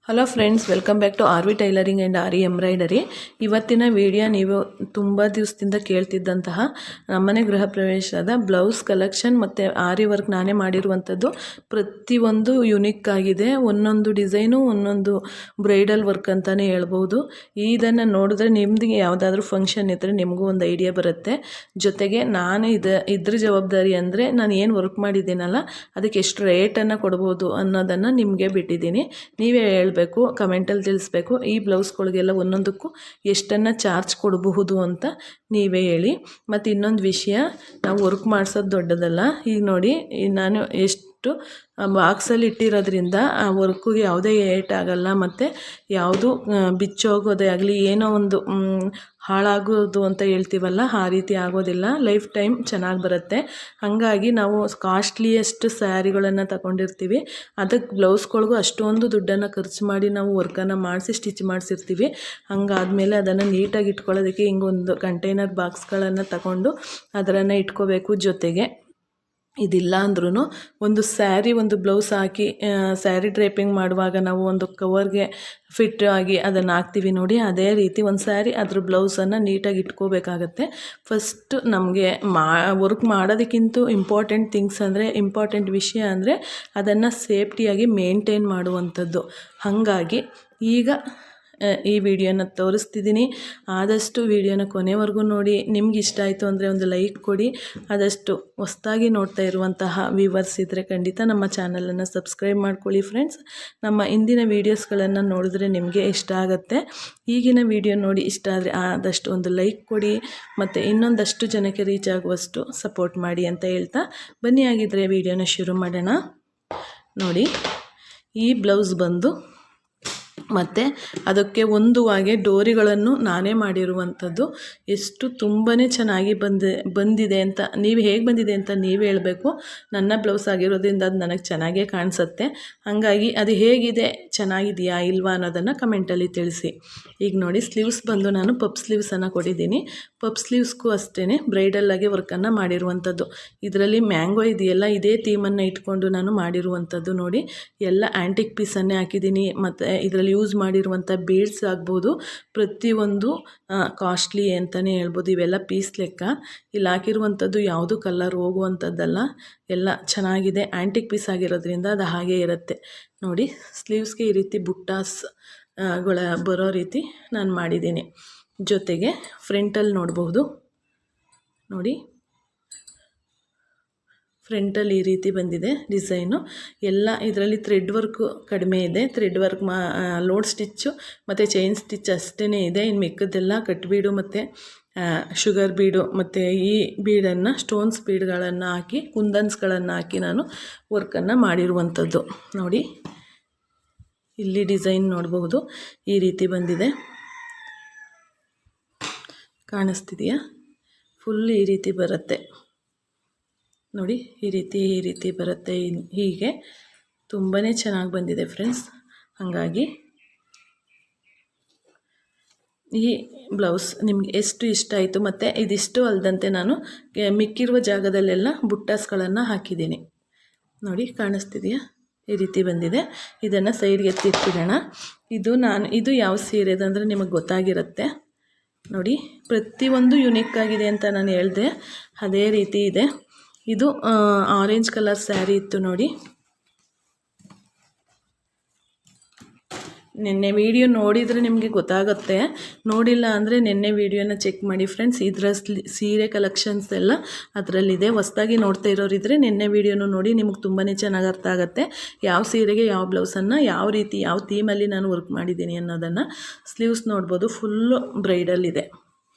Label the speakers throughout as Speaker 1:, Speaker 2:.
Speaker 1: Hello friends, welcome back to R V tailoring and R embroidery. ಇವತ್ತಿನ video ನೀವು ತುಂಬ ದಿವಸದಿಂದ ಕೇಳ್ತಿದ್ದಂತಹ ನಮ್ಮನೆ ಗೃಹ ಪ್ರವೇಶದ ಬ್ಲೌಸ್ ಕಲೆಕ್ಷನ್ ಮತ್ತು ಆರಿ ವರ್ಕ್ ನಾನೇ ಮಾಡಿರುವಂಥದ್ದು. ಪ್ರತಿಯೊಂದು ಯುನಿಕ್ ಆಗಿದೆ. ಒಂದೊಂದು ಡಿಸೈನು ಒಂದೊಂದು ಬ್ರೈಡಲ್ ವರ್ಕ್ ಅಂತಲೇ ಹೇಳ್ಬೋದು. ಇದನ್ನು ನೋಡಿದ್ರೆ ನಿಮ್ದು ಯಾವುದಾದ್ರೂ ಫಂಕ್ಷನ್ ಇದ್ದರೆ ನಿಮಗೂ ಒಂದು ಐಡಿಯಾ ಬರುತ್ತೆ. ಜೊತೆಗೆ ನಾನು ಇದ್ರ ಜವಾಬ್ದಾರಿ ಅಂದರೆ ನಾನು ಏನು ವರ್ಕ್ ಮಾಡಿದ್ದೀನಲ್ಲ ಅದಕ್ಕೆ ಎಷ್ಟು ರೇಟನ್ನು ಕೊಡ್ಬೋದು ಅನ್ನೋದನ್ನು ನಿಮಗೆ ಬಿಟ್ಟಿದ್ದೀನಿ. ನೀವೇ ಬೇಕು ಕಮೆಂಟಲ್ಲಿ ತಿಳಿಸ್ಬೇಕು. ಈ ಬ್ಲೌಸ್ಗಳಿಗೆಲ್ಲ ಒಂದೊಂದಕ್ಕೂ ಎಷ್ಟನ್ನು ಚಾರ್ಜ್ ಕೊಡಬಹುದು ಅಂತ ನೀವೇ ಹೇಳಿ. ಮತ್ತು ಇನ್ನೊಂದು ವಿಷಯ, ನಾವು ವರ್ಕ್ ಮಾಡಿಸೋದು ದೊಡ್ಡದಲ್ಲ. ಈಗ ನೋಡಿ, ನಾನು ಎಷ್ಟು ಬಾಕ್ಸಲ್ಲಿ ಇಟ್ಟಿರೋದ್ರಿಂದ ಆ ವರ್ಕಿಗೆ ಯಾವುದೇ ಏಟ್ ಆಗಲ್ಲ ಮತ್ತು ಯಾವುದು ಬಿಚ್ಚೋಗೋದೇ ಆಗಲಿ, ಏನೋ ಒಂದು ಹಾಳಾಗೋದು ಅಂತ ಹೇಳ್ತೀವಲ್ಲ, ಆ ರೀತಿ ಆಗೋದಿಲ್ಲ. ಲೈಫ್ ಟೈಮ್ ಚೆನ್ನಾಗಿ ಬರುತ್ತೆ. ಹಾಗಾಗಿ ನಾವು ಕಾಸ್ಟ್ಲಿಯೆಸ್ಟ್ ಸ್ಯಾರಿಗಳನ್ನು ತಗೊಂಡಿರ್ತೀವಿ, ಅದಕ್ಕೆ ಬ್ಲೌಸ್ಗಳಿಗೂ ಅಷ್ಟೊಂದು ದುಡ್ಡನ್ನು ಖರ್ಚು ಮಾಡಿ ನಾವು ವರ್ಕನ್ನು ಮಾಡಿಸಿ ಸ್ಟಿಚ್ ಮಾಡಿಸಿರ್ತೀವಿ. ಹಂಗಾದ್ಮೇಲೆ ಅದನ್ನು ನೀಟಾಗಿ ಇಟ್ಕೊಳ್ಳೋದಕ್ಕೆ ಹಿಂಗೊಂದು ಕಂಟೈನರ್ ಬಾಕ್ಸ್ಗಳನ್ನು ತಗೊಂಡು ಅದನ್ನು ಇಟ್ಕೋಬೇಕು. ಜೊತೆಗೆ ಇದಿಲ್ಲ ಅಂದ್ರೂ ಒಂದು ಸ್ಯಾರಿ, ಒಂದು ಬ್ಲೌಸ್ ಹಾಕಿ ಸ್ಯಾರಿ ಡ್ರೇಪಿಂಗ್ ಮಾಡುವಾಗ ನಾವು ಒಂದು ಕವರ್ಗೆ ಫಿಟ್ ಆಗಿ ಅದನ್ನು ಹಾಕ್ತೀವಿ ನೋಡಿ, ಅದೇ ರೀತಿ ಒಂದು ಸ್ಯಾರಿ ಅದ್ರ ಬ್ಲೌಸನ್ನು ನೀಟಾಗಿ ಇಟ್ಕೋಬೇಕಾಗತ್ತೆ. ಫಸ್ಟ್ ನಮಗೆ ವರ್ಕ್ ಮಾಡೋದಕ್ಕಿಂತ ಇಂಪಾರ್ಟೆಂಟ್ ವಿಷಯ ಅಂದರೆ ಅದನ್ನು ಸೇಫ್ಟಿಯಾಗಿ ಮೇಂಟೈನ್ ಮಾಡುವಂಥದ್ದು. ಹಾಗಾಗಿ ಈಗ ಈ ವಿಡಿಯೋನ ತೋರಿಸ್ತಿದ್ದೀನಿ. ಆದಷ್ಟು ವಿಡಿಯೋನ ಕೊನೆವರೆಗೂ ನೋಡಿ. ನಿಮ್ಗೆ ಇಷ್ಟ ಆಯಿತು ಅಂದರೆ ಒಂದು ಲೈಕ್ ಕೊಡಿ. ಆದಷ್ಟು ಹೊಸ್ದಾಗಿ ನೋಡ್ತಾ ಇರುವಂತಹ ವ್ಯೂವರ್ಸ್ ಇದ್ದರೆ ಖಂಡಿತ ನಮ್ಮ ಚಾನಲನ್ನು ಸಬ್ಸ್ಕ್ರೈಬ್ ಮಾಡ್ಕೊಳ್ಳಿ ಫ್ರೆಂಡ್ಸ್. ನಮ್ಮ ಇಂದಿನ ವೀಡಿಯೋಸ್ಗಳನ್ನು ನೋಡಿದ್ರೆ ನಿಮಗೆ ಇಷ್ಟ ಆಗುತ್ತೆ. ಈಗಿನ ವಿಡಿಯೋ ನೋಡಿ ಇಷ್ಟ ಆದರೆ ಆದಷ್ಟು ಒಂದು ಲೈಕ್ ಕೊಡಿ ಮತ್ತು ಇನ್ನೊಂದಷ್ಟು ಜನಕ್ಕೆ ರೀಚ್ ಆಗುವಷ್ಟು ಸಪೋರ್ಟ್ ಮಾಡಿ ಅಂತ ಹೇಳ್ತಾ ಬನ್ನಿ. ಆಗಿದ್ದರೆ ವಿಡಿಯೋನ ಶುರು ಮಾಡೋಣ. ನೋಡಿ, ಈ ಬ್ಲೌಸ್ ಬಂದು ಮತ್ತು ಅದಕ್ಕೆ ಹೊಂದುವಾಗೆ ಡೋರಿಗಳನ್ನು ನಾನೇ ಮಾಡಿರುವಂಥದ್ದು. ಎಷ್ಟು ತುಂಬಾ ಚೆನ್ನಾಗಿ ಬಂದಿದೆ ಅಂತ, ನೀವು ಹೇಗೆ ಬಂದಿದೆ ಅಂತ ನೀವು ಹೇಳಬೇಕು. ನನ್ನ ಬ್ಲೌಸ್ ಆಗಿರೋದ್ರಿಂದ ಅದು ನನಗೆ ಚೆನ್ನಾಗೇ ಕಾಣಿಸುತ್ತೆ. ಹಾಗಾಗಿ ಅದು ಹೇಗಿದೆ, ಚೆನ್ನಾಗಿದೆಯಾ ಇಲ್ವಾ ಅನ್ನೋದನ್ನು ಕಮೆಂಟಲ್ಲಿ ತಿಳಿಸಿ. ಈಗ ನೋಡಿ, ಸ್ಲೀವ್ಸ್ ಬಂದು ನಾನು ಪಪ್ ಸ್ಲೀವ್ಸನ್ನು ಕೊಟ್ಟಿದ್ದೀನಿ. ಪಪ್ ಸ್ಲೀವ್ಸ್ಗೂ ಅಷ್ಟೇ ಬ್ರೈಡಲ್ಲಾಗಿ ವರ್ಕನ್ನು ಮಾಡಿರುವಂಥದ್ದು. ಇದರಲ್ಲಿ ಮ್ಯಾಂಗೋ ಇದೆಯಲ್ಲ, ಇದೇ ಥೀಮನ್ನು ಇಟ್ಕೊಂಡು ನಾನು ಮಾಡಿರುವಂಥದ್ದು. ನೋಡಿ, ಎಲ್ಲ ಆ್ಯಂಟಿಕ್ ಪೀಸನ್ನೇ ಹಾಕಿದ್ದೀನಿ. ಮತ್ತು ಇದರಲ್ಲಿ ಯೂಸ್ ಮಾಡಿರುವಂಥ ಬೀಡ್ಸ್ ಆಗ್ಬೋದು, ಪ್ರತಿಯೊಂದು ಕಾಸ್ಟ್ಲಿ ಅಂತಲೇ ಹೇಳ್ಬೋದು. ಇವೆಲ್ಲ ಪೀಸ್ ಲೆಕ್ಕ. ಇಲ್ಲಿ ಹಾಕಿರುವಂಥದ್ದು ಯಾವುದು ಕಲರ್ ಹೋಗುವಂಥದ್ದಲ್ಲ, ಎಲ್ಲ ಚೆನ್ನಾಗಿದೆ. ಆ್ಯಂಟಿಕ್ ಪೀಸ್ ಆಗಿರೋದ್ರಿಂದ ಅದು ಹಾಗೇ ಇರುತ್ತೆ. ನೋಡಿ, ಸ್ಲೀವ್ಸ್ಗೆ ಈ ರೀತಿ ಬುಟ್ಟಾಸ್ಗಳ ಬರೋ ರೀತಿ ನಾನು ಮಾಡಿದ್ದೀನಿ. ಜೊತೆಗೆ ಫ್ರಂಟಲ್ಲಿ ನೋಡಬಹುದು. ನೋಡಿ, ಫ್ರಂಟಲ್ಲಿ ಈ ರೀತಿ ಬಂದಿದೆ ಡಿಸೈನು. ಎಲ್ಲ ಇದರಲ್ಲಿ ಥ್ರೆಡ್ ವರ್ಕು ಕಡಿಮೆ ಇದೆ. ಥ್ರೆಡ್ ವರ್ಕ್ ಲೋಡ್ ಸ್ಟಿಚ್ಚು ಮತ್ತು ಚೈನ್ ಸ್ಟಿಚ್ ಅಷ್ಟೇ ಇದೆ. ಇನ್ನು ಮಿಕ್ಕದ್ದೆಲ್ಲ ಕಟ್ ಬೀಡು ಮತ್ತು ಶುಗರ್ ಬೀಡು ಮತ್ತು ಈ ಬೀಡನ್ನು, ಸ್ಟೋನ್ಸ್ ಬೀಡ್ಗಳನ್ನು ಹಾಕಿ, ಕುಂದನ್ಸ್ಗಳನ್ನು ಹಾಕಿ ನಾನು ವರ್ಕನ್ನು ಮಾಡಿರುವಂಥದ್ದು. ನೋಡಿ, ಇಲ್ಲಿ ಡಿಸೈನ್ ನೋಡಬಹುದು, ಈ ರೀತಿ ಬಂದಿದೆ. ಕಾಣಿಸ್ತಿದೆಯಾ? ಫುಲ್ ಈ ರೀತಿ ಬರುತ್ತೆ ನೋಡಿ, ಈ ರೀತಿ ಬರುತ್ತೆ. ಹೀಗೆ ತುಂಬಾ ಚೆನ್ನಾಗಿ ಬಂದಿದೆ ಫ್ರೆಂಡ್ಸ್. ಹಾಗಾಗಿ ಈ ಬ್ಲೌಸ್ ನಿಮ್ಗೆ ಎಷ್ಟು ಇಷ್ಟ ಆಯಿತು. ಮತ್ತು ಇದಿಷ್ಟು ಅಲ್ಲದಂತೆ ನಾನು ಮಿಕ್ಕಿರುವ ಜಾಗದಲ್ಲೆಲ್ಲ ಬುಟ್ಟಾಸ್ಗಳನ್ನು ಹಾಕಿದ್ದೀನಿ. ನೋಡಿ, ಕಾಣಿಸ್ತಿದೆಯಾ? ಈ ರೀತಿ ಬಂದಿದೆ. ಇದನ್ನು ಸೈಡ್ಗೆ ಎತ್ತಿಟ್ಬಿಡೋಣ. ಇದು ಯಾವ ಸೀರೆದಂದರೆ ನಿಮಗೆ ಗೊತ್ತಾಗಿರುತ್ತೆ. ನೋಡಿ, ಪ್ರತಿಯೊಂದು ಯುನಿಕ್ ಆಗಿದೆ ಅಂತ ನಾನು ಹೇಳಿದೆ, ಅದೇ ರೀತಿ ಇದೆ. ಇದು ಆರೆಂಜ್ ಕಲರ್ ಸ್ಯಾರಿ ಇತ್ತು ನೋಡಿ. ನಿನ್ನೆ ವಿಡಿಯೋ ನೋಡಿದರೆ ನಿಮಗೆ ಗೊತ್ತಾಗುತ್ತೆ, ನೋಡಿಲ್ಲ ಅಂದರೆ ನಿನ್ನೆ ವಿಡಿಯೋನ ಚೆಕ್ ಮಾಡಿ ಫ್ರೆಂಡ್ಸ್. ಇದರ ಸೀರೆ ಕಲೆಕ್ಷನ್ಸ್ ಎಲ್ಲ ಅದರಲ್ಲಿದೆ. ಹೊಸದಾಗಿ ನೋಡ್ತಾ ಇರೋರಿದ್ದರೆ ನಿನ್ನೆ ವಿಡಿಯೋನು ನೋಡಿ, ನಿಮಗೆ ತುಂಬಾ ಚೆನ್ನಾಗಿ ಅರ್ಥ ಆಗುತ್ತೆ ಯಾವ ಸೀರೆಗೆ ಯಾವ ಬ್ಲೌಸನ್ನು ಯಾವ ರೀತಿ ಯಾವ ಥೀಮಲ್ಲಿ ನಾನು ವರ್ಕ್ ಮಾಡಿದ್ದೀನಿ ಅನ್ನೋದನ್ನು. ಸ್ಲೀವ್ಸ್ ನೋಡ್ಬೋದು, ಫುಲ್ಲು ಬ್ರೈಡಲ್ ಇದೆ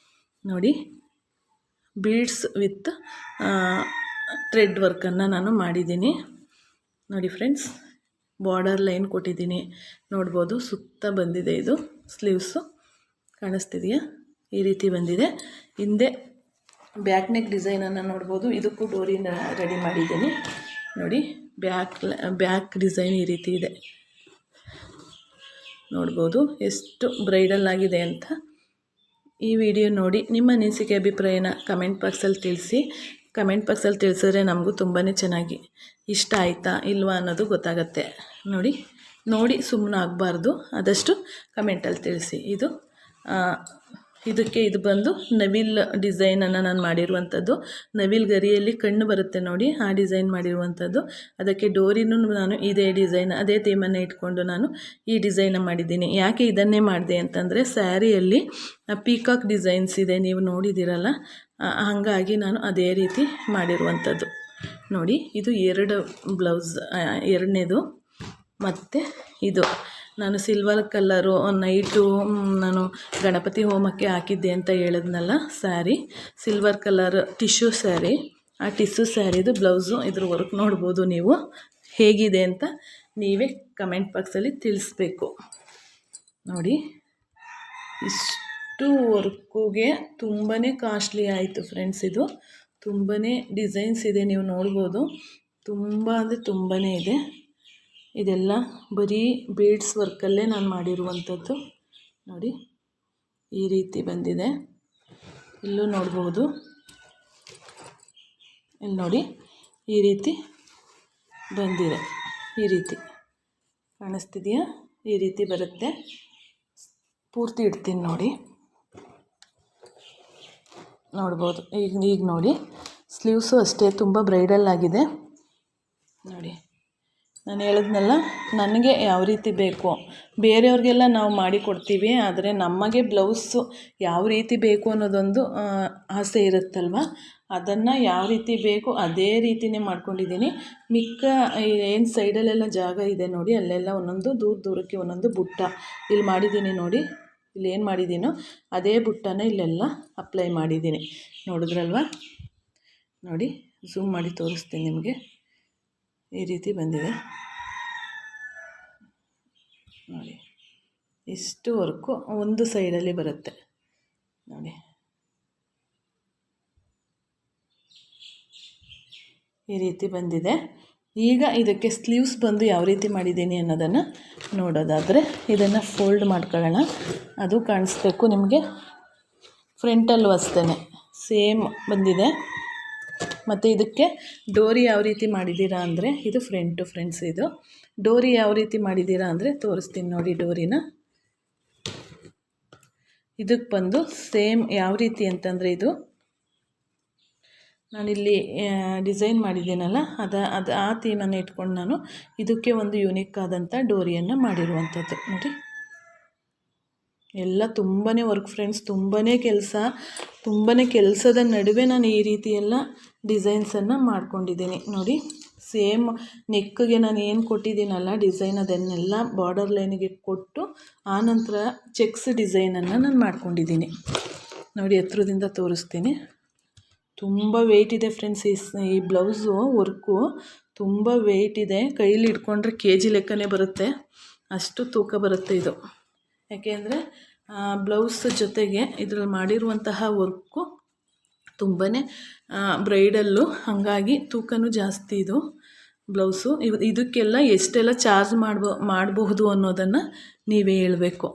Speaker 1: ನೋಡಿ. ಬೀಡ್ಸ್ ವಿತ್ ಥ್ರೆಡ್ ವರ್ಕನ್ನು ನಾನು ಮಾಡಿದ್ದೀನಿ ನೋಡಿ ಫ್ರೆಂಡ್ಸ್. ಬಾರ್ಡರ್ ಲೈನ್ ಕೊಟ್ಟಿದ್ದೀನಿ ನೋಡ್ಬೋದು. ಸುತ್ತ ಬಂದಿದೆ ಇದು ಸ್ಲೀವ್ಸು. ಕಾಣಿಸ್ತಿದೆಯಾ? ಈ ರೀತಿ ಬಂದಿದೆ. ಹಿಂದೆ ಬ್ಯಾಕ್ ನೆಕ್ ಡಿಸೈನನ್ನು ನೋಡ್ಬೋದು. ಇದಕ್ಕೂ ಡೋರಿನ ರೆಡಿ ಮಾಡಿದ್ದೀನಿ ನೋಡಿ. ಬ್ಯಾಕ್ ಡಿಸೈನ್ ಈ ರೀತಿ ಇದೆ ನೋಡ್ಬೋದು. ಎಷ್ಟು ಬ್ರೈಡಲ್ ಆಗಿದೆ ಅಂತ. ಈ ವಿಡಿಯೋ ನೋಡಿ ನಿಮ್ಮ ಅನಿಸಿಕೆ ಅಭಿಪ್ರಾಯನ ಕಮೆಂಟ್ ಬಾಕ್ಸಲ್ಲಿ ತಿಳಿಸಿ. ಕಮೆಂಟ್ ಬಾಕ್ಸಲ್ಲಿ ತಿಳಿಸಿದ್ರೆ ನಮಗೂ ತುಂಬಾ ಚೆನ್ನಾಗಿ ಇಷ್ಟ ಆಯಿತಾ ಇಲ್ವಾ ಅನ್ನೋದು ಗೊತ್ತಾಗುತ್ತೆ ನೋಡಿ. ನೋಡಿ ಸುಮ್ಮನೆ ಆಗಬಾರ್ದು, ಆದಷ್ಟು ಕಮೆಂಟಲ್ಲಿ ತಿಳಿಸಿ. ಇದಕ್ಕೆ ಇದು ಬಂದು ನವಿಲ್ ಡಿಸೈನನ್ನು ನಾನು ಮಾಡಿರುವಂಥದ್ದು. ನವಿಲ್ ಗರಿಯಲ್ಲಿ ಕಣ್ಣು ಬರುತ್ತೆ ನೋಡಿ, ಆ ಡಿಸೈನ್ ಮಾಡಿರುವಂಥದ್ದು. ಅದಕ್ಕೆ ಡೋರಿನೂ ನಾನು ಇದೇ ಡಿಸೈನ್, ಅದೇ ಥೀಮನ್ನು ಇಟ್ಕೊಂಡು ನಾನು ಈ ಡಿಸೈನ ಮಾಡಿದ್ದೀನಿ. ಯಾಕೆ ಇದನ್ನೇ ಮಾಡಿದೆ ಅಂತಂದರೆ, ಸ್ಯಾರಿಯಲ್ಲಿ ಪೀಕಾಕ್ ಡಿಸೈನ್ಸ್ ಇದೆ, ನೀವು ನೋಡಿದ್ದೀರಲ್ಲ, ಹಾಗಾಗಿ ನಾನು ಅದೇ ರೀತಿ ಮಾಡಿರುವಂಥದ್ದು. ನೋಡಿ, ಇದು 2 ಬ್ಲೌಸ್, ಎರಡನೇದು. ಮತ್ತು ಇದು ನಾನು ಸಿಲ್ವರ್ ಕಲ್ಲರು ನೈಟು ನಾನು ಗಣಪತಿ ಹೋಮಕ್ಕೆ ಹಾಕಿದ್ದೆ ಅಂತ ಹೇಳಿದ್ನಲ್ಲ, sari silver colour tissue sari. ಆ ಟಿಶ್ಯೂ ಸ್ಯಾರಿದು ಬ್ಲೌಸು, ಇದ್ರ ವರ್ಕ್ ನೋಡ್ಬೋದು ನೀವು. ಹೇಗಿದೆ ಅಂತ ನೀವೇ ಕಮೆಂಟ್ ಬಾಕ್ಸಲ್ಲಿ ತಿಳಿಸ್ಬೇಕು. ನೋಡಿ, ಇಷ್ಟು ವರ್ಕುಗೆ ತುಂಬಾ ಕಾಸ್ಟ್ಲಿ ಆಯಿತು ಫ್ರೆಂಡ್ಸ್. ಇದು ತುಂಬಾ ಡಿಸೈನ್ಸ್ ಇದೆ, ನೀವು ನೋಡ್ಬೋದು. ತುಂಬ ಅಂದರೆ ತುಂಬಾ ಇದೆ. ಇದೆಲ್ಲ ಬರೀ ಬೀಡ್ಸ್ ವರ್ಕಲ್ಲೇ ನಾನು ಮಾಡಿರುವಂಥದ್ದು. ನೋಡಿ, ಈ ರೀತಿ ಬಂದಿದೆ. ಇಲ್ಲೂ ನೋಡ್ಬೋದು, ಇಲ್ಲಿ ನೋಡಿ ಈ ರೀತಿ ಬಂದಿದೆ. ಈ ರೀತಿ ಕಾಣಿಸ್ತಿದೆಯಾ? ಈ ರೀತಿ ಬರುತ್ತೆ. ಪೂರ್ತಿ ಇಡ್ತೀನಿ ನೋಡಿ, ನೋಡ್ಬೋದು. ಈಗ ನೋಡಿ, ಸ್ಲೀವ್ಸು ಅಷ್ಟೇ ತುಂಬ ಬ್ರೈಡಲ್ ಆಗಿದೆ. ನೋಡಿ, ನಾನು ಹೇಳಿದ್ನಲ್ಲ, ನನಗೆ ಯಾವ ರೀತಿ ಬೇಕು, ಬೇರೆಯವ್ರಿಗೆಲ್ಲ ನಾವು ಮಾಡಿ ಕೊಡ್ತೀವಿ, ಆದರೆ ನಮಗೆ ಬ್ಲೌಸು ಯಾವ ರೀತಿ ಬೇಕು ಅನ್ನೋದೊಂದು ಆಸೆ ಇರುತ್ತಲ್ವ, ಅದನ್ನು ಯಾವ ರೀತಿ ಬೇಕು ಅದೇ ರೀತಿಯೇ ಮಾಡ್ಕೊಂಡಿದ್ದೀನಿ. ಮಿಕ್ಕ ಏನು ಸೈಡಲ್ಲೆಲ್ಲ ಜಾಗ ಇದೆ ನೋಡಿ, ಅಲ್ಲೆಲ್ಲ ಒಂದೊಂದು ದೂರಕ್ಕೆ ಒಂದೊಂದು ಬುಟ್ಟ ಇಲ್ಲಿ ಮಾಡಿದ್ದೀನಿ ನೋಡಿ. ಇಲ್ಲಿ ಏನು ಮಾಡಿದ್ದೀನೋ ಅದೇ ಬುಟ್ಟನ ಇಲ್ಲೆಲ್ಲ ಅಪ್ಲೈ ಮಾಡಿದ್ದೀನಿ. ನೋಡಿದ್ರಲ್ವ? ನೋಡಿ, ಝೂಮ್ ಮಾಡಿ ತೋರಿಸ್ತೀನಿ ನಿಮಗೆ. ಈ ರೀತಿ ಬಂದಿದೆ ನೋಡಿ. ಇಷ್ಟು ವರ್ಕು ಒಂದು ಸೈಡಲ್ಲಿ ಬರುತ್ತೆ ನೋಡಿ. ಈ ರೀತಿ ಬಂದಿದೆ. ಈಗ ಇದಕ್ಕೆ ಸ್ಲೀವ್ಸ್ ಬಂದು ಯಾವ ರೀತಿ ಮಾಡಿದ್ದೀನಿ ಅನ್ನೋದನ್ನು ನೋಡೋದಾದರೆ, ಇದನ್ನು ಫೋಲ್ಡ್ ಮಾಡ್ಕೊಳ್ಳೋಣ. ಅದು ಕಾಣಿಸ್ಬೇಕು ನಿಮಗೆ. ಫ್ರಂಟಲ್ಲೂ ಅಷ್ಟೇ ಸೇಮ್ ಬಂದಿದೆ. ಮತ್ತು ಇದಕ್ಕೆ ಡೋರಿ ಯಾವ ರೀತಿ ಮಾಡಿದ್ದೀರಾ ಅಂದರೆ, ಇದು ಫ್ರಂಟು ಫ್ರೆಂಡ್ಸ್. ಇದು ಡೋರಿ ಯಾವ ರೀತಿ ಮಾಡಿದ್ದೀರಾ ಅಂದರೆ ತೋರಿಸ್ತೀನಿ ನೋಡಿ. ಡೋರಿನ ಇದಕ್ಕೆ ಬಂದು ಸೇಮ್ ಯಾವ ರೀತಿ ಅಂತಂದರೆ, ಇದು ನಾನಿಲ್ಲಿ ಡಿಸೈನ್ ಮಾಡಿದ್ದೀನಲ್ಲ, ಅದು ಆ ಥೀಮನ್ನು ಇಟ್ಕೊಂಡು ನಾನು ಇದಕ್ಕೆ ಒಂದು ಯೂನಿಕ್ ಆದಂಥ ಡೋರಿಯನ್ನು ಮಾಡಿರುವಂಥದ್ದು ನೋಡಿ. ಎಲ್ಲ ತುಂಬಾ ವರ್ಕ್ ಫ್ರೆಂಡ್ಸ್, ತುಂಬಾ ಕೆಲಸದ ನಡುವೆ ನಾನು ಈ ರೀತಿ ಎಲ್ಲ ಡಿಸೈನ್ಸನ್ನು ಮಾಡ್ಕೊಂಡಿದ್ದೀನಿ ನೋಡಿ. ಸೇಮ್ ನೆಕ್ಗೆ ನಾನು ಏನು ಕೊಟ್ಟಿದ್ದೀನಲ್ಲ ಡಿಸೈನ್, ಅದನ್ನೆಲ್ಲ ಬಾರ್ಡರ್ ಲೈನಿಗೆ ಕೊಟ್ಟು ಆನಂತರ ಚೆಕ್ಸ್ ಡಿಸೈನನ್ನು ನಾನು ಮಾಡ್ಕೊಂಡಿದ್ದೀನಿ ನೋಡಿ. ಹತ್ರದಿಂದ ತೋರಿಸ್ತೀನಿ. ತುಂಬ ವೆಯ್ಟ್ ಇದೆ ಫ್ರೆಂಡ್ಸ್. ಈ ಬ್ಲೌಸು ವರ್ಕು ತುಂಬ ವೆಯ್ಟ್ ಇದೆ. ಕೈಲಿ ಇಟ್ಕೊಂಡ್ರೆ KG ಲೆಕ್ಕನೇ ಬರುತ್ತೆ, ಅಷ್ಟು ತೂಕ ಬರುತ್ತೆ ಇದು. ಯಾಕೆಂದರೆ ಬ್ಲೌಸ್ ಜೊತೆಗೆ ಇದರಲ್ಲಿ ಮಾಡಿರುವಂತಹ ವರ್ಕು ತುಂಬಾ ಬ್ರೈಡಲ್ಲು, ಹಾಗಾಗಿ ತೂಕನೂ ಜಾಸ್ತಿ ಇದು ಬ್ಲೌಸು. ಇದಕ್ಕೆಲ್ಲ ಎಷ್ಟೆಲ್ಲ ಚಾರ್ಜ್ ಮಾಡಬಹುದು ಅನ್ನೋದನ್ನು ನೀವೇ ಹೇಳಬೇಕು.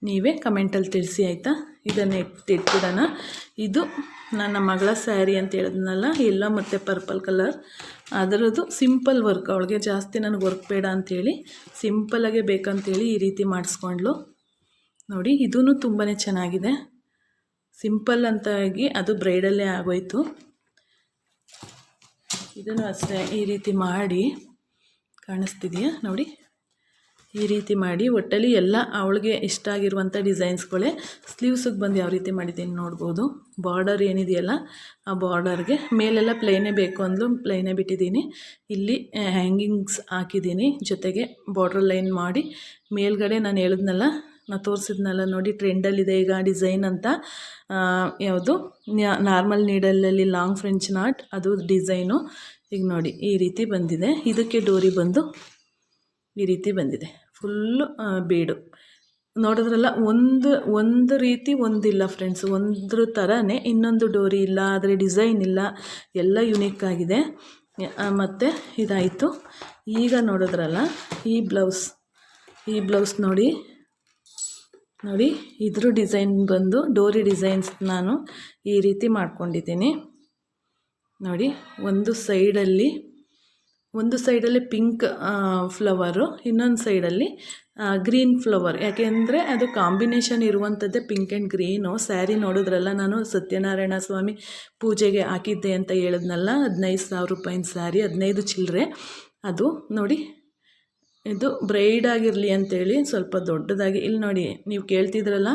Speaker 1: ನೀವೇ ಕಮೆಂಟಲ್ಲಿ ತಿಳಿಸಿ ಆಯಿತಾ. ಇದನ್ನು ಇಟ್ಬಿಡೋಣ. ಇದು ನನ್ನ ಮಗಳ ಸ್ಯಾರಿ ಅಂತ ಹೇಳಿದ್ನಲ್ಲ, ಯೆಲ್ಲೋ ಮತ್ತು ಪರ್ಪಲ್ ಕಲರ್, ಅದರದ್ದು ಸಿಂಪಲ್ ವರ್ಕ್. ಅವಳಿಗೆ ಜಾಸ್ತಿ ನನಗೆ ವರ್ಕ್ ಬೇಡ ಅಂಥೇಳಿ ಸಿಂಪಲಾಗೆ ಬೇಕಂತೇಳಿ ಈ ರೀತಿ ಮಾಡಿಸ್ಕೊಂಡ್ಲು ನೋಡಿ. ಇದೂ ತುಂಬಾ ಚೆನ್ನಾಗಿದೆ. ಸಿಂಪಲ್ ಅಂತಾಗಿ ಅದು ಬ್ರೈಡಲ್ಲೇ ಆಗೋಯ್ತು. ಇದನ್ನು ಅಷ್ಟೇ ಈ ರೀತಿ ಮಾಡಿ, ಕಾಣಿಸ್ತಿದೆಯಾ ನೋಡಿ. ಈ ರೀತಿ ಮಾಡಿ ಒಟ್ಟಲ್ಲಿ ಎಲ್ಲ ಅವಳಿಗೆ ಇಷ್ಟ ಆಗಿರುವಂಥ ಡಿಸೈನ್ಸ್ಗಳೇ. ಸ್ಲೀವ್ಸಿಗೆ ಬಂದು ಯಾವ ರೀತಿ ಮಾಡಿದ್ದೀನಿ ನೋಡ್ಬೋದು. ಬಾರ್ಡರ್ ಏನಿದೆಯಲ್ಲ ಆ ಬಾರ್ಡರ್ಗೆ ಮೇಲೆಲ್ಲ ಪ್ಲೈನೇ ಬೇಕು ಅಂದ್ಲು, ಪ್ಲೈನೇ ಬಿಟ್ಟಿದ್ದೀನಿ. ಇಲ್ಲಿ ಹ್ಯಾಂಗಿಂಗ್ಸ್ ಹಾಕಿದ್ದೀನಿ, ಜೊತೆಗೆ ಬಾರ್ಡರ್ ಲೈನ್ ಮಾಡಿ ಮೇಲ್ಗಡೆ ನಾನು ಹೇಳಿದ್ನಲ್ಲ, ನಾನು ತೋರಿಸಿದ್ನಲ್ಲ ನೋಡಿ, ಟ್ರೆಂಡಲ್ಲಿದೆ ಈಗ ಡಿಸೈನ್ ಅಂತ. ಯಾವುದು ನಾರ್ಮಲ್ ನೀಡಲಲ್ಲಿ ಲಾಂಗ್ ಫ್ರೆಂಚ್ ನಾಟ್, ಅದು ಡಿಸೈನು. ಈಗ ನೋಡಿ ಈ ರೀತಿ ಬಂದಿದೆ. ಇದಕ್ಕೆ ಡೋರಿ ಬಂದು ಈ ರೀತಿ ಬಂದಿದೆ, ಫುಲ್ಲು ಬೀಡು. ನೋಡಿದ್ರಲ್ಲ, ಒಂದು ರೀತಿ ಒಂದಿಲ್ಲ ಫ್ರೆಂಡ್ಸ್, ಒಂದ್ರ ಥರನೇ ಇನ್ನೊಂದು ಡೋರಿ ಇಲ್ಲ, ಆದರೆ ಡಿಸೈನ್ ಇಲ್ಲ, ಎಲ್ಲ ಯುನೀಕ್ ಆಗಿದೆ. ಮತ್ತು ಇದಾಯಿತು. ಈಗ ನೋಡಿದ್ರಲ್ಲ ಈ ಬ್ಲೌಸ್ ನೋಡಿ, ಇದ್ರ ಡಿಸೈನ್ ಬಂದು ಡೋರಿ ಡಿಸೈನ್ಸ್ ನಾನು ಈ ರೀತಿ ಮಾಡ್ಕೊಂಡಿದ್ದೀನಿ ನೋಡಿ. ಒಂದು ಸೈಡಲ್ಲಿ ಒಂದು ಸೈಡಲ್ಲಿ ಪಿಂಕ್ ಫ್ಲವರು, ಇನ್ನೊಂದು ಸೈಡಲ್ಲಿ ಗ್ರೀನ್ ಫ್ಲವರ್. ಯಾಕೆಂದರೆ ಅದು ಕಾಂಬಿನೇಷನ್ ಇರುವಂಥದ್ದೇ ಪಿಂಕ್ ಆ್ಯಂಡ್ ಗ್ರೀನು. ಸ್ಯಾರಿ ನೋಡಿದ್ರಲ್ಲ, ನಾನು ಸತ್ಯನಾರಾಯಣ ಸ್ವಾಮಿ ಪೂಜೆಗೆ ಹಾಕಿದ್ದೆ ಅಂತ ಹೇಳಿದ್ನಲ್ಲ, 15,000 ರೂಪಾಯಿನ ಸ್ಯಾರಿ, 15 ಚಿಲ್ಲರೆ. ಅದು ನೋಡಿ, ಇದು ಬ್ರೈಡ್ ಆಗಿರಲಿ ಅಂತೇಳಿ ಸ್ವಲ್ಪ ದೊಡ್ಡದಾಗಿ, ಇಲ್ಲಿ ನೋಡಿ ನೀವು ಕೇಳ್ತಿದ್ರಲ್ಲ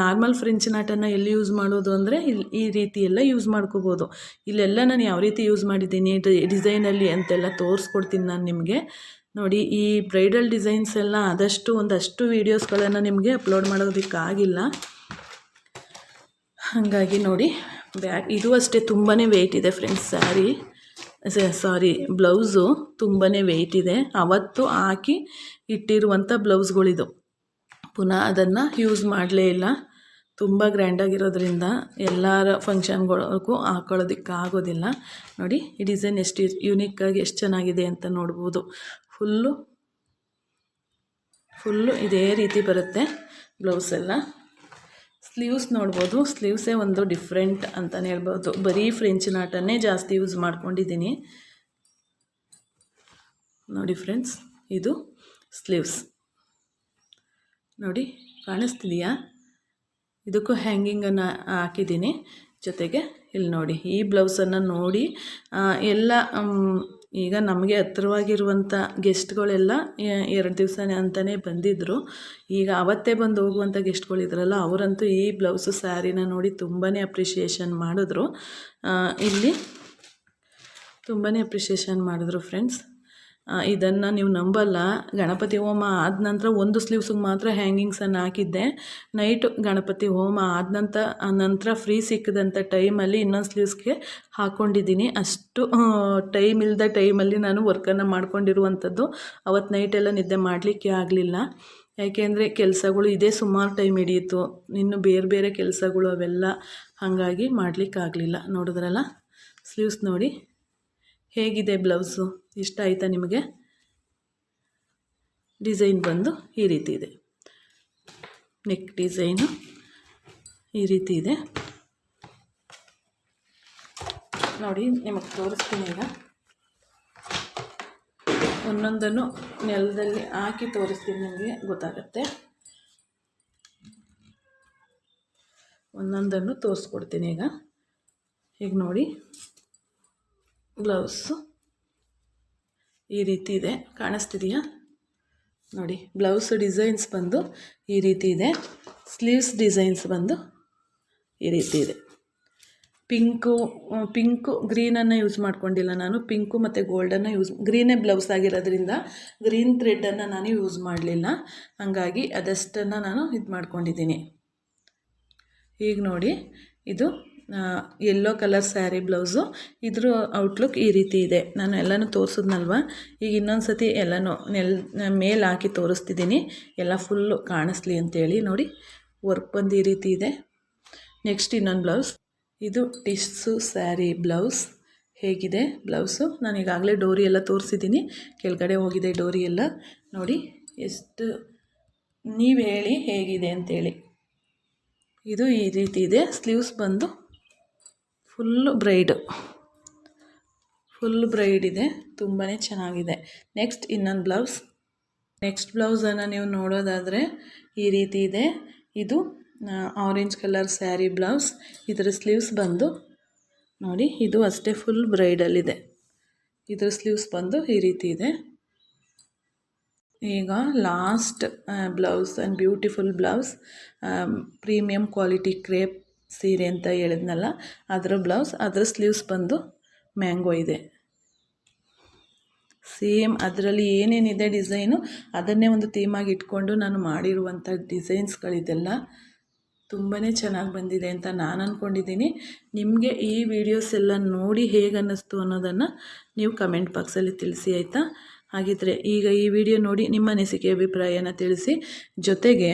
Speaker 1: ನಾರ್ಮಲ್ ಫ್ರೆಂಚ್ ನಾಟನ್ನು ಎಲ್ಲಿ ಯೂಸ್ ಮಾಡೋದು ಅಂದರೆ ಇಲ್ಲಿ ಈ ರೀತಿ ಎಲ್ಲ ಯೂಸ್ ಮಾಡ್ಕೋಬೋದು. ಇಲ್ಲೆಲ್ಲ ನಾನು ಯಾವ ರೀತಿ ಯೂಸ್ ಮಾಡಿದ್ದೀನಿ ಡಿಸೈನಲ್ಲಿ ಅಂತೆಲ್ಲ ತೋರಿಸ್ಕೊಡ್ತೀನಿ ನಾನು ನಿಮಗೆ. ನೋಡಿ, ಈ ಬ್ರೈಡಲ್ ಡಿಸೈನ್ಸ್ ಎಲ್ಲ ಒಂದಷ್ಟು ವೀಡಿಯೋಸ್ಗಳನ್ನು ನಿಮಗೆ ಅಪ್ಲೋಡ್ ಮಾಡೋದಕ್ಕಾಗಿಲ್ಲ. ಹಾಗಾಗಿ ನೋಡಿ, ಇದು ಅಷ್ಟೇ ತುಂಬಾ ವೆಯ್ಟ್ ಇದೆ ಫ್ರೆಂಡ್ಸ್. ಬ್ಲೌಸು ತುಂಬಾ ವೆಯ್ಟ್ ಇದೆ. ಅವತ್ತು ಹಾಕಿ ಇಟ್ಟಿರುವಂಥ ಬ್ಲೌಸ್ಗಳಿದು. ಪುನಃ ಅದನ್ನು ಯೂಸ್ ಮಾಡಲೇ ಇಲ್ಲ. ತುಂಬ ಗ್ರ್ಯಾಂಡಾಗಿರೋದ್ರಿಂದ ಎಲ್ಲರ ಫಂಕ್ಷನ್ಗಳಿಗೂ ಹಾಕೊಳ್ಳೋದಕ್ಕಾಗೋದಿಲ್ಲ. ನೋಡಿ, ಈ ಡಿಸೈನ್ ಎಷ್ಟು ಯುನೀಕಾಗಿ ಎಷ್ಟು ಚೆನ್ನಾಗಿದೆ ಅಂತ ನೋಡ್ಬೋದು. ಫುಲ್ಲು ಇದೇ ರೀತಿ ಬರುತ್ತೆ ಬ್ಲೌಸೆಲ್ಲ. ಸ್ಲೀವ್ಸ್ ನೋಡ್ಬೋದು, ಸ್ಲೀವ್ಸೇ ಒಂದು ಡಿಫ್ರೆಂಟ್ ಅಂತಲೇ ಹೇಳ್ಬೋದು. ಬರೀ ಫ್ರೆಂಚ್ ನಾಟನ್ನೇ ಜಾಸ್ತಿ ಯೂಸ್ ಮಾಡ್ಕೊಂಡಿದ್ದೀನಿ. ನೋಡಿ ಫ್ರೆಂಡ್ಸ್, ಇದು ಸ್ಲೀವ್ಸ್ ನೋಡಿ, ಕಾಣಿಸ್ತಿದೆಯಾ? ಇದಕ್ಕೂ ಹ್ಯಾಂಗಿಂಗನ್ನು ಹಾಕಿದ್ದೀನಿ. ಜೊತೆಗೆ ಇಲ್ಲಿ ನೋಡಿ, ಈ ಬ್ಲೌಸನ್ನು ನೋಡಿ ಎಲ್ಲ ಈಗ ನಮಗೆ ಹತ್ತಿರವಾಗಿರುವಂಥ ಗೆಸ್ಟ್ಗಳೆಲ್ಲ 2 ದಿವಸ ಅಂತಲೇ ಬಂದಿದ್ದರು. ಈಗ ಅವತ್ತೇ ಬಂದು ಹೋಗುವಂಥ ಗೆಸ್ಟ್ಗಳಿದ್ರಲ್ಲ, ಅವರಂತೂ ಈ ಬ್ಲೌಸು ಸ್ಯಾರಿನ ನೋಡಿ ತುಂಬಾ ಅಪ್ರಿಷಿಯೇಷನ್ ಮಾಡಿದ್ರು. ಇಲ್ಲಿ ತುಂಬಾ ಅಪ್ರಿಷಿಯೇಷನ್ ಮಾಡಿದ್ರು ಫ್ರೆಂಡ್ಸ್. ಇದನ್ನು ನೀವು ನಂಬಲ್ಲ, ಗಣಪತಿ ಹೋಮ ಆದ ನಂತರ ಒಂದು ಸ್ಲೀವ್ಸಿಗೆ ಮಾತ್ರ ಹ್ಯಾಂಗಿಂಗ್ಸನ್ನು ಹಾಕಿದ್ದೆ. ನೈಟು ಗಣಪತಿ ಹೋಮ ಆದ ನಂತರ ಫ್ರೀ ಸಿಕ್ಕಿದಂಥ ಟೈಮಲ್ಲಿ ಇನ್ನೊಂದು ಸ್ಲೀವ್ಸ್ಗೆ ಹಾಕ್ಕೊಂಡಿದ್ದೀನಿ. ಅಷ್ಟು ಟೈಮ್ ಇಲ್ಲದ ಟೈಮಲ್ಲಿ ನಾನು ವರ್ಕನ್ನು ಮಾಡ್ಕೊಂಡಿರುವಂಥದ್ದು. ಅವತ್ತು ನೈಟೆಲ್ಲ ನಿದ್ದೆ ಮಾಡಲಿಕ್ಕೆ ಆಗಲಿಲ್ಲ. ಯಾಕೆಂದರೆ ಕೆಲಸಗಳು ಇದೇ ಸುಮಾರು ಟೈಮ್ ಹಿಡಿಯಿತು, ಇನ್ನು ಬೇರೆ ಬೇರೆ ಕೆಲಸಗಳು ಅವೆಲ್ಲ, ಹಾಗಾಗಿ ಮಾಡಲಿಕ್ಕಾಗಲಿಲ್ಲ. ನೋಡಿದ್ರಲ್ಲ, ಸ್ಲೀವ್ಸ್ ನೋಡಿ ಹೇಗಿದೆ ಬ್ಲೌಸು, ಇಷ್ಟ ಆಯಿತಾ ನಿಮಗೆ? ಡಿಸೈನ್ ಬಂದು ಈ ರೀತಿ ಇದೆ. ನೆಕ್ ಡಿಸೈನು ಈ ರೀತಿ ಇದೆ ನೋಡಿ. ನಿಮಗೆ ತೋರಿಸ್ತೀನಿ ಈಗ. ಒಂದೊಂದನ್ನು ನೆಲದಲ್ಲಿ ಹಾಕಿ ತೋರಿಸ್ತೀನಿ, ನಿಮಗೆ ಗೊತ್ತಾಗುತ್ತೆ. ಒಂದೊಂದನ್ನು ತೋರಿಸ್ಕೊಡ್ತೀನಿ ಈಗ ನೋಡಿ. ಬ್ಲೌಸು ಈ ರೀತಿ ಇದೆ, ಕಾಣಿಸ್ತಿದೆಯಾ? ನೋಡಿ, ಬ್ಲೌಸ್ ಡಿಸೈನ್ಸ್ ಬಂದು ಈ ರೀತಿ ಇದೆ. ಸ್ಲೀವ್ಸ್ ಡಿಸೈನ್ಸ್ ಬಂದು ಈ ರೀತಿ ಇದೆ. ಪಿಂಕು ಗ್ರೀನನ್ನು ಯೂಸ್ ಮಾಡ್ಕೊಂಡಿಲ್ಲ ನಾನು. ಪಿಂಕು ಮತ್ತು ಗೋಲ್ಡನ್ನು ಗ್ರೀನೇ ಬ್ಲೌಸ್ ಆಗಿರೋದ್ರಿಂದ ಗ್ರೀನ್ ಥ್ರೆಡ್ಡನ್ನು ನಾನು ಯೂಸ್ ಮಾಡಲಿಲ್ಲ. ಹಾಗಾಗಿ ಅದಷ್ಟನ್ನು ನಾನು ಇದು ಮಾಡ್ಕೊಂಡಿದ್ದೀನಿ. ಈಗ ನೋಡಿ, ಇದು ಯೆಲ್ಲೋ ಕಲರ್ ಸ್ಯಾರಿ ಬ್ಲೌಸು. ಇದ್ರ ಔಟ್ಲುಕ್ ಈ ರೀತಿ ಇದೆ. ನಾನು ಎಲ್ಲನೂ ತೋರಿಸಿದ್ನಲ್ವ, ಈಗ ಇನ್ನೊಂದು ಸತಿ ಎಲ್ಲನೂ ಮೇಲೆ ಹಾಕಿ ತೋರಿಸ್ತಿದ್ದೀನಿ, ಎಲ್ಲ ಫುಲ್ಲು ಕಾಣಿಸ್ಲಿ ಅಂತೇಳಿ. ನೋಡಿ, ವರ್ಕ್ ಬಂದು ಈ ರೀತಿ ಇದೆ. ನೆಕ್ಸ್ಟ್ ಇನ್ನೊಂದು ಬ್ಲೌಸ್. ಇದು ಟಿಶ್ಯೂ ಸ್ಯಾರಿ ಬ್ಲೌಸ್. ಹೇಗಿದೆ ಬ್ಲೌಸು? ನಾನು ಈಗಾಗಲೇ ಡೋರಿ ಎಲ್ಲ ತೋರಿಸಿದ್ದೀನಿ, ಕೆಳಗಡೆ ಹೋಗಿದೆ ಡೋರಿ ಎಲ್ಲ. ನೋಡಿ ಎಷ್ಟು, ನೀವು ಹೇಳಿ ಹೇಗಿದೆ ಅಂತೇಳಿ. ಇದು ಈ ರೀತಿ ಇದೆ. ಸ್ಲೀವ್ಸ್ ಬಂದು ಫುಲ್ಲು ಬ್ರೈಡ್ ಇದೆ, ತುಂಬಾ ಚೆನ್ನಾಗಿದೆ. ನೆಕ್ಸ್ಟ್ ಇನ್ನೊಂದು ಬ್ಲೌಸ್. ನೆಕ್ಸ್ಟ್ ಬ್ಲೌಸನ್ನು ನೀವು ನೋಡೋದಾದರೆ ಈ ರೀತಿ ಇದೆ. ಇದು ಆರೆಂಜ್ ಕಲರ್ ಸ್ಯಾರಿ ಬ್ಲೌಸ್. ಇದರ ಸ್ಲೀವ್ಸ್ ಬಂದು ನೋಡಿ, ಇದು ಅಷ್ಟೇ ಫುಲ್ ಬ್ರೈಡಲ್ಲಿದೆ. ಇದರ ಸ್ಲೀವ್ಸ್ ಬಂದು ಈ ರೀತಿ ಇದೆ. ಈಗ last blouse and beautiful blouse, premium quality crepe ಸೀರೆ ಅಂತ ಹೇಳಿದ್ನಲ್ಲ, ಅದರ ಬ್ಲೌಸ್. ಅದರ ಸ್ಲೀವ್ಸ್ ಬಂದು ಮ್ಯಾಂಗೋ ಇದೆ. ಸೇಮ್ ಅದರಲ್ಲಿ ಏನೇನಿದೆ ಡಿಸೈನು ಅದನ್ನೇ ಒಂದು ಥೀಮಾಗಿ ಇಟ್ಕೊಂಡು ನಾನು ಮಾಡಿರುವಂಥ ಡಿಸೈನ್ಸ್ಗಳಿದೆಲ್ಲ ತುಂಬಾ ಚೆನ್ನಾಗಿ ಬಂದಿದೆ ಅಂತ ನಾನು ಅಂದ್ಕೊಂಡಿದ್ದೀನಿ. ನಿಮಗೆ ಈ ವಿಡಿಯೋಸ್ ಎಲ್ಲ ನೋಡಿ ಹೇಗೆ ಅನ್ನಿಸ್ತು ಅನ್ನೋದನ್ನು ನೀವು ಕಮೆಂಟ್ ಬಾಕ್ಸಲ್ಲಿ ತಿಳಿಸಿ, ಆಯಿತಾ? ಹಾಗಿದ್ದರೆ ಈಗ ಈ ವಿಡಿಯೋ ನೋಡಿ ನಿಮ್ಮ ಅನಿಸಿಕೆ ಅಭಿಪ್ರಾಯನ ತಿಳಿಸಿ. ಜೊತೆಗೆ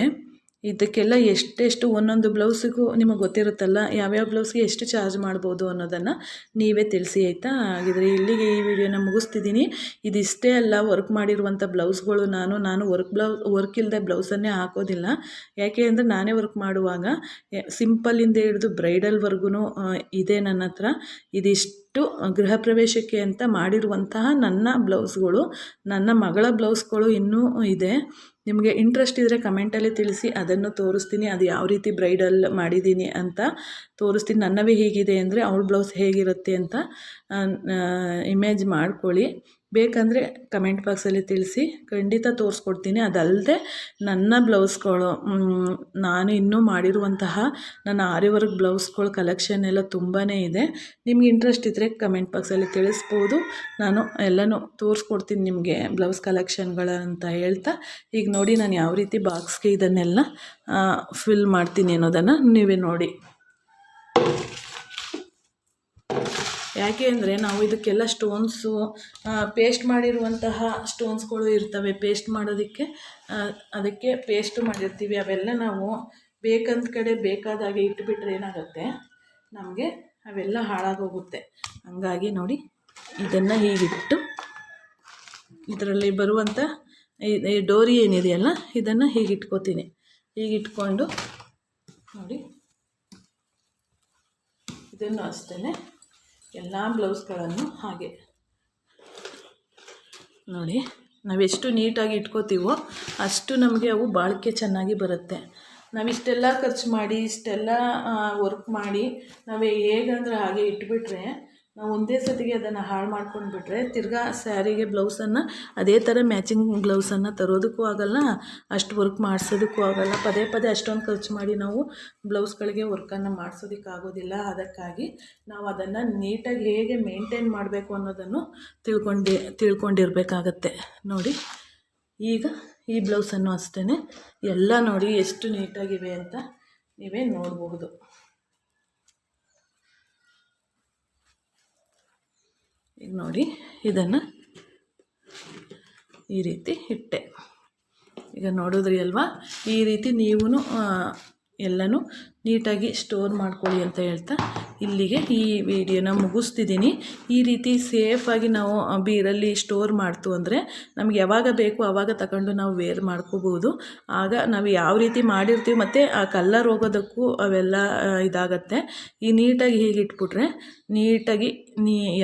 Speaker 1: ಇದಕ್ಕೆಲ್ಲ ಎಷ್ಟೆಷ್ಟು ಒಂದೊಂದು ಬ್ಲೌಸಿಗೂ ನಿಮಗೆ ಗೊತ್ತಿರುತ್ತಲ್ಲ ಯಾವ್ಯಾವ ಬ್ಲೌಸ್ಗೆ ಎಷ್ಟು ಚಾರ್ಜ್ ಮಾಡ್ಬೋದು ಅನ್ನೋದನ್ನು ನೀವೇ ತಿಳಿಸಿ ಆಯಿತಾ. ಹಾಗಿದ್ರೆ ಇಲ್ಲಿಗೆ ಈ ವಿಡಿಯೋನ ಮುಗಿಸ್ತಿದ್ದೀನಿ. ಇದಿಷ್ಟೇ ಅಲ್ಲ, ವರ್ಕ್ ಮಾಡಿರುವಂಥ ಬ್ಲೌಸ್ಗಳು ನಾನು ವರ್ಕ್ ಇಲ್ಲದೆ ಬ್ಲೌಸನ್ನೇ ಹಾಕೋದಿಲ್ಲ. ಯಾಕೆ ಅಂದರೆ ನಾನೇ ವರ್ಕ್ ಮಾಡುವಾಗ ಸಿಂಪಲ್ಲಿಂದ ಹಿಡಿದು ಬ್ರೈಡಲ್ವರೆಗೂ ಇದೆ ನನ್ನ ಹತ್ರ. ಇದಿಷ್ಟು ಗೃಹ ಪ್ರವೇಶಕ್ಕೆ ಅಂತ ಮಾಡಿರುವಂತಹ ನನ್ನ ಬ್ಲೌಸ್ಗಳು, ನನ್ನ ಮಗಳ ಬ್ಲೌಸ್ಗಳು ಇನ್ನೂ ಇದೆ. ನಿಮಗೆ ಇಂಟ್ರೆಸ್ಟ್ ಇದ್ದರೆ ಕಮೆಂಟಲ್ಲಿ ತಿಳಿಸಿ, ಅದನ್ನು ತೋರಿಸ್ತೀನಿ. ಅದು ಯಾವ ರೀತಿ ಬ್ರೈಡಲ್ ಮಾಡಿದ್ದೀನಿ ಅಂತ ತೋರಿಸ್ತೀನಿ. ನನ್ನವೇ ಹೀಗಿದೆ ಅಂದರೆ ಅವಳ ಬ್ಲೌಸ್ ಹೇಗಿರುತ್ತೆ ಅಂತ ಇಮೇಜ್ ಮಾಡ್ಕೊಳ್ಳಿ. ಬೇಕಂದರೆ ಕಮೆಂಟ್ ಬಾಕ್ಸಲ್ಲಿ ತಿಳಿಸಿ, ಖಂಡಿತ ತೋರಿಸ್ಕೊಡ್ತೀನಿ. ಅದಲ್ಲದೆ ನನ್ನ ಬ್ಲೌಸ್ಗಳು ನಾನು ಇನ್ನೂ ಮಾಡಿರುವಂತಹ ನನ್ನ ಆರಿ ವರ್ಕ್ ಬ್ಲೌಸ್ಗಳ ಕಲೆಕ್ಷನ್ ಎಲ್ಲ ತುಂಬಾ ಇದೆ. ನಿಮ್ಗೆ ಇಂಟ್ರೆಸ್ಟ್ ಇದ್ದರೆ ಕಮೆಂಟ್ ಬಾಕ್ಸಲ್ಲಿ ತಿಳಿಸ್ಬೋದು. ನಾನು ಎಲ್ಲನೂ ತೋರಿಸ್ಕೊಡ್ತೀನಿ ನಿಮಗೆ ಬ್ಲೌಸ್ ಕಲೆಕ್ಷನ್ಗಳಂತ ಹೇಳ್ತಾ. ಈಗ ನೋಡಿ ನಾನು ಯಾವ ರೀತಿ ಬಾಕ್ಸ್ಗೆ ಇದನ್ನೆಲ್ಲ ಫಿಲ್ ಮಾಡ್ತೀನಿ ಅನ್ನೋದನ್ನು ನೀವೇ ನೋಡಿ. ಯಾಕೆ ಅಂದರೆ ನಾವು ಇದಕ್ಕೆಲ್ಲ ಸ್ಟೋನ್ಸು ಪೇಸ್ಟ್ ಮಾಡಿರುವಂತಹ ಸ್ಟೋನ್ಸ್ಗಳು ಇರ್ತವೆ. ಪೇಸ್ಟ್ ಮಾಡೋದಕ್ಕೆ ಅದಕ್ಕೆ ಪೇಸ್ಟ್ ಮಾಡಿರ್ತೀವಿ. ಅವೆಲ್ಲ ನಾವು ಬೇಕಂದ ಕಡೆ ಬೇಕಾದಾಗೆ ಇಟ್ಬಿಟ್ರೆ ಏನಾಗುತ್ತೆ, ನಮಗೆ ಅವೆಲ್ಲ ಹಾಳಾಗೋಗುತ್ತೆ. ಹಂಗಾಗಿ ನೋಡಿ ಇದನ್ನು ಹೀಗಿಟ್ಟು ಇದರಲ್ಲಿ ಬರುವಂಥ ಈ ಡೋರಿ ಏನಿದೆಯಲ್ಲ ಇದನ್ನು ಹೀಗಿಟ್ಕೋತೀನಿ. ಹೀಗಿಟ್ಕೊಂಡು ನೋಡಿ ಇದನ್ನು ಅಷ್ಟೇ ಎಲ್ಲ ಬ್ಲೌಸ್ಗಳನ್ನು ಹಾಗೆ ನೋಡಿ ನಾವೆಷ್ಟು ನೀಟಾಗಿ ಇಟ್ಕೋತೀವೋ ಅಷ್ಟು ನಮಗೆ ಅವು ಬಾಳಿಕೆ ಚೆನ್ನಾಗಿ ಬರುತ್ತೆ. ನಾವಿಷ್ಟೆಲ್ಲ ಖರ್ಚು ಮಾಡಿ ಇಷ್ಟೆಲ್ಲ ವರ್ಕ್ ಮಾಡಿ ನಾವು ಹೇಗಂದ್ರೆ ಹಾಗೆ ಇಟ್ಬಿಟ್ರೆ, ನಾವು ಒಂದೇ ಸತಿಗೆ ಅದನ್ನು ಹಾಳು ಮಾಡ್ಕೊಂಡ್ಬಿಟ್ರೆ ತಿರ್ಗಾ ಸ್ಯಾರಿಗೆ ಬ್ಲೌಸನ್ನು ಅದೇ ಥರ ಮ್ಯಾಚಿಂಗ್ ಬ್ಲೌಸನ್ನು ತರೋದಕ್ಕೂ ಆಗೋಲ್ಲ, ಅಷ್ಟು ವರ್ಕ್ ಮಾಡಿಸೋದಕ್ಕೂ ಆಗೋಲ್ಲ. ಪದೇ ಪದೇ ಅಷ್ಟೊಂದು ಖರ್ಚು ಮಾಡಿ ನಾವು ಬ್ಲೌಸ್ಗಳಿಗೆ ವರ್ಕನ್ನು ಮಾಡಿಸೋದಕ್ಕಾಗೋದಿಲ್ಲ. ಅದಕ್ಕಾಗಿ ನಾವು ಅದನ್ನು ನೀಟಾಗಿ ಹೇಗೆ ಮೇಂಟೈನ್ ಮಾಡಬೇಕು ಅನ್ನೋದನ್ನು ತಿಳ್ಕೊಂಡಿರಬೇಕಾಗತ್ತೆ. ನೋಡಿ ಈಗ ಈ ಬ್ಲೌಸನ್ನು ಅಷ್ಟೇ ಎಲ್ಲ ನೋಡಿ ಎಷ್ಟು ನೀಟಾಗಿವೆ ಅಂತ ನೀವೇ ನೋಡಬಹುದು. ಈಗ ನೋಡಿ ಇದನ್ನು ಈ ರೀತಿ ಇಟ್ಟೆ. ಈಗ ನೋಡಿದ್ರಿ ಅಲ್ವಾ, ಈ ರೀತಿ ನೀವು ಎಲ್ಲನೂ ನೀಟಾಗಿ ಸ್ಟೋರ್ ಮಾಡ್ಕೊಳ್ಳಿ ಅಂತ ಹೇಳ್ತಾ ಇಲ್ಲಿಗೆ ಈ ವಿಡಿಯೋನ ಮುಗಿಸ್ತಿದ್ದೀನಿ. ಈ ರೀತಿ ಸೇಫಾಗಿ ನಾವು ಬೀರಲ್ಲಿ ಸ್ಟೋರ್ ಮಾಡ್ತು ಅಂದರೆ ನಮ್ಗೆ ಯಾವಾಗ ಬೇಕು ಆವಾಗ ತಗೊಂಡು ನಾವು ವೇರ್ ಮಾಡ್ಕೋಬೋದು. ಆಗ ನಾವು ಯಾವ ರೀತಿ ಮಾಡಿರ್ತೀವಿ ಮತ್ತು ಆ ಕಲ್ಲರ್ ಹೋಗೋದಕ್ಕೂ ಅವೆಲ್ಲ ಇದಾಗತ್ತೆ. ಈ ನೀಟಾಗಿ ಹೀಗೆ ಇಟ್ಬಿಟ್ರೆ ನೀಟಾಗಿ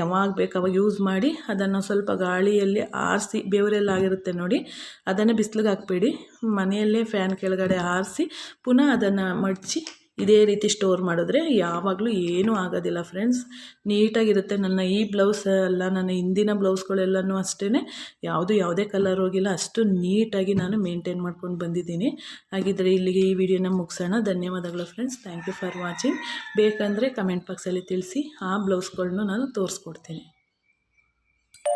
Speaker 1: ಯಾವಾಗ ಬೇಕು ಅವಾಗ ಯೂಸ್ ಮಾಡಿ ಅದನ್ನು ಸ್ವಲ್ಪ ಗಾಳಿಯಲ್ಲಿ ಆರಿಸಿ, ಬೆವರೆಲ್ಲ ಆಗಿರುತ್ತೆ ನೋಡಿ, ಅದನ್ನು ಬಿಸಿಲಿಗೆ ಹಾಕಬೇಡಿ, ಮನೆಯಲ್ಲೇ ಫ್ಯಾನ್ ಕೆಳಗಡೆ ಆರಿಸಿ ಪುನಃ ಅದನ್ನು ಮಡಚಿ ಇದೇ ರೀತಿ ಸ್ಟೋರ್ ಮಾಡಿದ್ರೆ ಯಾವಾಗಲೂ ಏನೂ ಆಗೋದಿಲ್ಲ ಫ್ರೆಂಡ್ಸ್, ನೀಟಾಗಿರುತ್ತೆ. ನನ್ನ ಈ ಬ್ಲೌಸ್ ಎಲ್ಲ ನನ್ನ ಹಿಂದಿನ ಬ್ಲೌಸ್ಗಳೆಲ್ಲನೂ ಅಷ್ಟೇ ಯಾವುದೇ ಕಲರ್ ಹೋಗಿಲ್ಲ, ಅಷ್ಟು ನೀಟಾಗಿ ನಾನು ಮೇಂಟೈನ್ ಮಾಡ್ಕೊಂಡು ಬಂದಿದ್ದೀನಿ. ಹಾಗಿದ್ದರೆ ಇಲ್ಲಿಗೆ ಈ ವಿಡಿಯೋನ ಮುಗಿಸೋಣ. ಧನ್ಯವಾದಗಳು friends, thank you for watching. ಬೇಕಂದರೆ ಕಮೆಂಟ್ ಬಾಕ್ಸಲ್ಲಿ ತಿಳಿಸಿ, ಆ ಬ್ಲೌಸ್ಗಳನ್ನೂ ನಾನು ತೋರಿಸ್ಕೊಡ್ತೀನಿ.